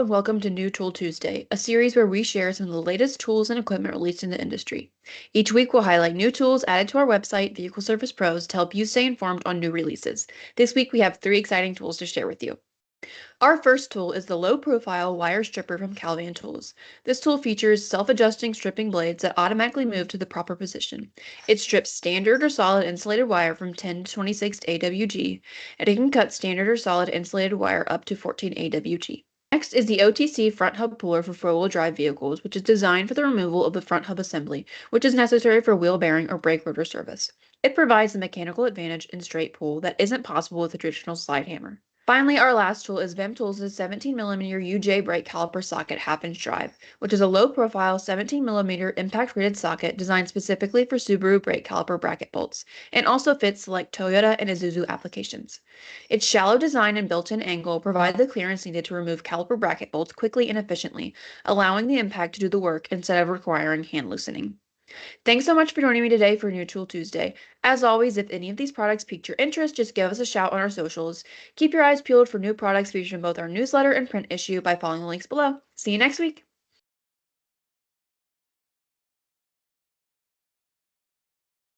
and welcome to New Tool Tuesday, a series where we share some of the latest tools and equipment released in the industry. Each week, we'll highlight new tools added to our website, Vehicle Service Pros, to help you stay informed on new releases. This week, we have 3 exciting tools to share with you. Our first tool is the low-profile wire stripper from Calvan Tools. This tool features self-adjusting stripping blades that automatically move to the proper position. It strips standard or solid insulated wire from 10 to 26 AWG, and it can cut standard or solid insulated wire up to 14 AWG. Next is the OTC front hub puller for four-wheel drive vehicles, which is designed for the removal of the front hub assembly, which is necessary for wheel bearing or brake rotor service. It provides the mechanical advantage in straight pull that isn't possible with a traditional slide hammer. Finally, our last tool is VEM Tools' 17mm UJ brake caliper socket half-inch drive, which is a low-profile 17mm impact-rated socket designed specifically for Subaru brake caliper bracket bolts, and also fits select Toyota and Isuzu applications. Its shallow design and built-in angle provide the clearance needed to remove caliper bracket bolts quickly and efficiently, allowing the impact to do the work instead of requiring hand loosening. Thanks so much for joining me today for New Tool Tuesday. As always, if any of these products piqued your interest, just give us a shout on our socials. Keep your eyes peeled for new products featured in both our newsletter and print issue by following the links below. See you next week.